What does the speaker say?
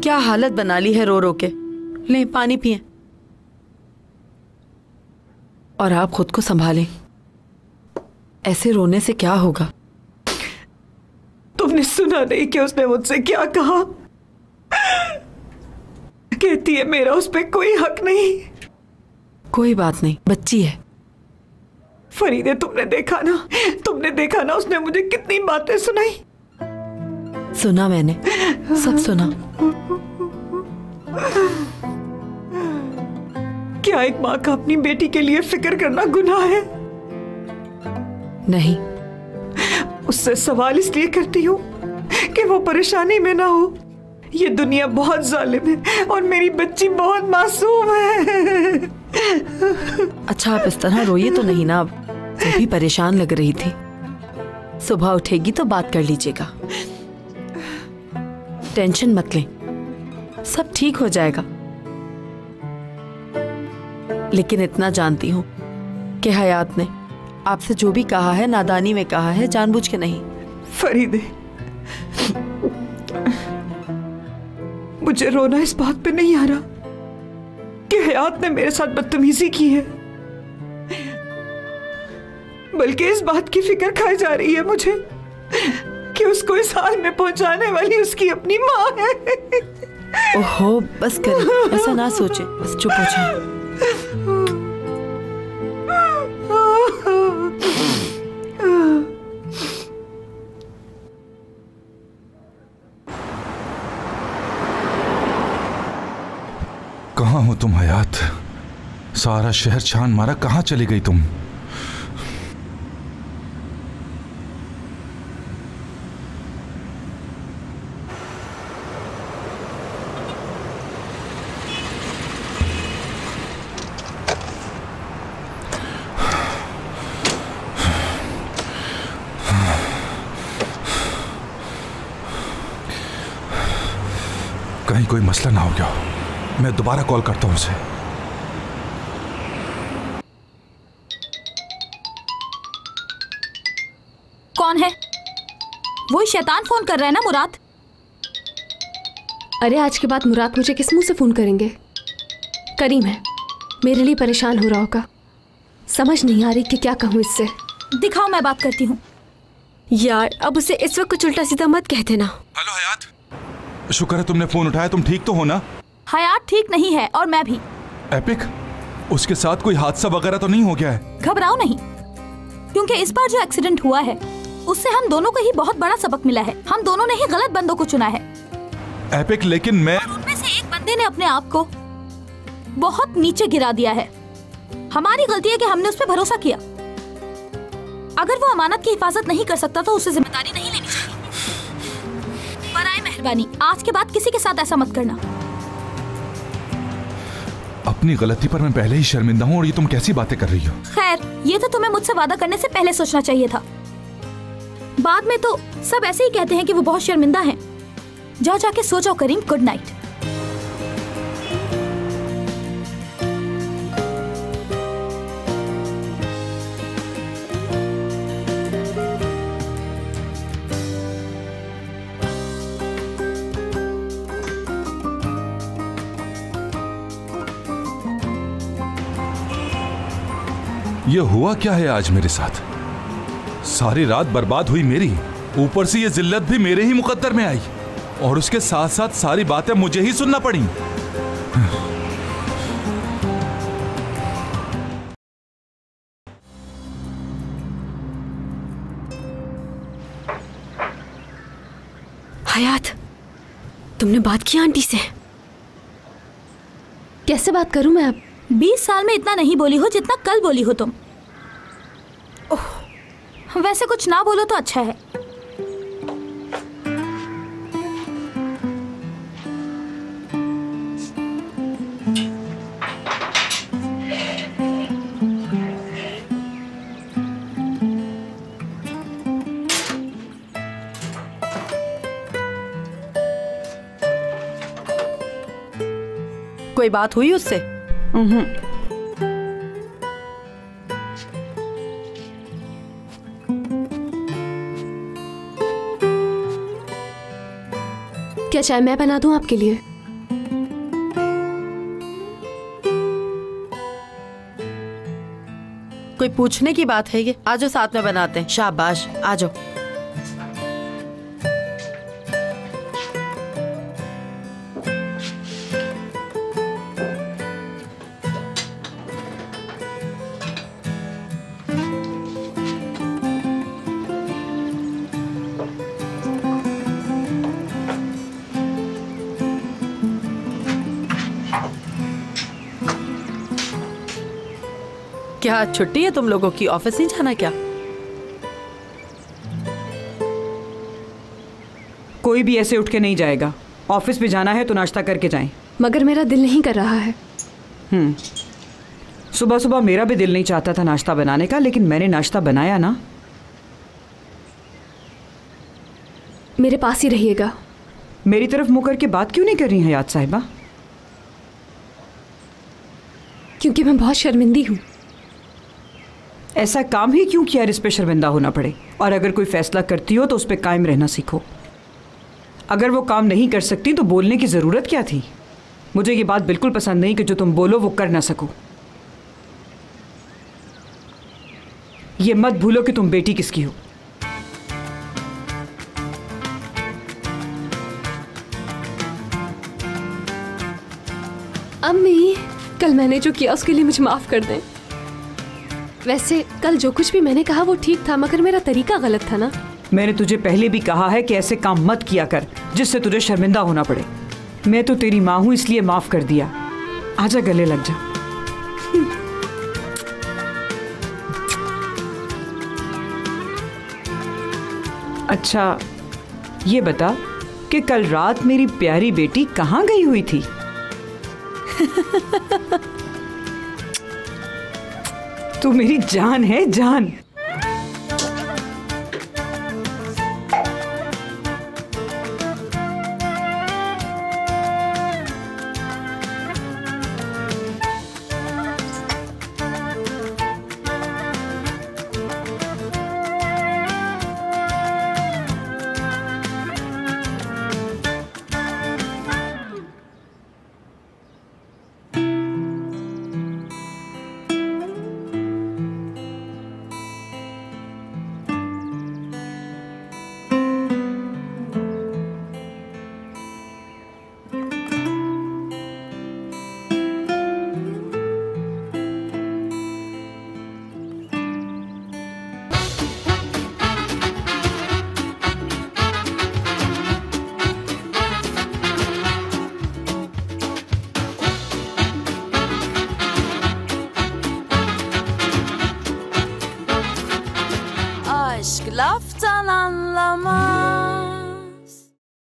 क्या हालत बना ली है रो रो के। ले पानी पिए और आप खुद को संभालें। ऐसे रोने से क्या होगा? तुमने सुना नहीं कि उसने मुझसे क्या कहा? कहती है मेरा उस पर कोई हक नहीं। कोई बात नहीं, बच्ची है। फरीदे, तुमने देखा ना उसने मुझे कितनी बातें सुनाई। सुना, मैंने सब सुना। क्या एक माँ का अपनी बेटी के लिए फिक्र करना गुनाह है? नहीं। उससे सवाल इसलिए करती हूँ कि वो परेशानी में ना हो। ये दुनिया बहुत जालिम है और मेरी बच्ची बहुत मासूम है। अच्छा, आप इस तरह रोइए तो नहीं ना। अब वो भी परेशान लग रही थी। सुबह उठेगी तो बात कर लीजिएगा। टेंशन मत लें, सब ठीक हो जाएगा। लेकिन इतना जानती हूँ कि हयात ने आपसे जो भी कहा है नादानी में कहा है, जानबूझ के नहीं। फरीदे, मुझे रोना इस बात पे नहीं आ रहा कि हयात ने मेरे साथ बदतमीजी की है, बल्कि इस बात की फिक्र खाई जा रही है मुझे कि उसको इस हाल में पहुंचाने वाली उसकी अपनी माँ है। ओहो, बस करें, ऐसा ना सोचे, बस चुप हो जाए। कहाँ हो तुम हयात? सारा शहर छान मारा, कहाँ चली गई तुम? कहीं कोई मसला ना हो गया हो। मैं दोबारा कॉल करता हूं उसे। कौन है? वही शैतान फोन कर रहा है ना, मुराद? अरे आज के बाद मुराद मुझे किस मुंह से फोन करेंगे? करीम है, मेरे लिए परेशान हो रहा होगा। समझ नहीं आ रही कि क्या कहूँ इससे। दिखाओ, मैं बात करती हूँ। यार अब उसे इस वक्त कुछ उल्टा सीधा मत कहते ना। हेलो हयात, शुक्र है तुमने फोन उठाया। तुम ठीक तो हो ना? हयात ठीक नहीं है और मैं भी। एपिक, उसके साथ कोई हादसा वगैरह तो नहीं हो गया है? घबराओ नहीं, क्योंकि इस बार जो एक्सीडेंट हुआ है उससे हम दोनों को ही बहुत बड़ा सबक मिला है। हम दोनों ने ही गलत बंदों को चुना है। एपिक, लेकिन मैं और उनमें से एक बंदे ने अपने आप को बहुत नीचे गिरा दिया है। हमारी गलती है कि हमने उस पर भरोसा किया। अगर वो अमानत की हिफाजत नहीं कर सकता तो उसे जिम्मेदारी नहीं लेनी चाहिए। बराए मेहरबानी आज के बाद किसी के साथ ऐसा मत करना। अपनी गलती पर मैं पहले ही शर्मिंदा हूँ और ये तुम कैसी बातें कर रही हो? खैर, ये तो तुम्हें मुझसे वादा करने से पहले सोचना चाहिए था। बाद में तो सब ऐसे ही कहते हैं कि वो बहुत शर्मिंदा हैं। जाओ जाके सो जाओ करीम, गुड नाइट। ये हुआ क्या है आज मेरे साथ? सारी रात बर्बाद हुई मेरी, ऊपर से ये जिल्लत भी मेरे ही मुकद्दर में आई और उसके साथ साथ सारी बातें मुझे ही सुनना पड़ी। हयात, तुमने बात की आंटी से? कैसे बात करूं मैं अब? 20 साल में इतना नहीं बोली हो जितना कल बोली हो तुम। ओह, वैसे कुछ ना बोलो तो अच्छा है। कोई बात हुई उससे? क्या चाय मैं बना दूं आपके लिए? कोई पूछने की बात है ये? आजो साथ में बनाते हैं। शाबाश, आजो। क्या आज छुट्टी है तुम लोगों की? ऑफिस नहीं जाना क्या? कोई भी ऐसे उठ के नहीं जाएगा। ऑफिस भी जाना है तो नाश्ता करके जाएं। मगर मेरा दिल नहीं कर रहा है। सुबह सुबह मेरा भी दिल नहीं चाहता था नाश्ता बनाने का, लेकिन मैंने नाश्ता बनाया ना। मेरे पास ही रहिएगा। मेरी तरफ मुंह करके बात क्यों नहीं कर रही हैं हयात साहिबा? क्योंकि मैं बहुत शर्मिंदी हूँ। ऐसा काम ही क्यों किया इस पे शर्मिंदा होना पड़े? और अगर कोई फैसला करती हो तो उस पर कायम रहना सीखो। अगर वो काम नहीं कर सकती तो बोलने की ज़रूरत क्या थी? मुझे ये बात बिल्कुल पसंद नहीं कि जो तुम बोलो वो कर ना सको। ये मत भूलो कि तुम बेटी किसकी हो। अम्मी, कल मैंने जो किया उसके लिए मुझे माफ कर दें। वैसे कल जो कुछ भी मैंने कहा वो ठीक था, मगर मेरा तरीका गलत था ना। मैंने तुझे पहले भी कहा है कि ऐसे काम मत किया कर जिससे तुझे शर्मिंदा होना पड़े। मैं तो तेरी माँ हूं इसलिए माफ कर दिया। आजा, गले लग जा। अच्छा ये बता कि कल रात मेरी प्यारी बेटी कहाँ गई हुई थी? तू मेरी जान है, जान। Aşk laftan anlamaz.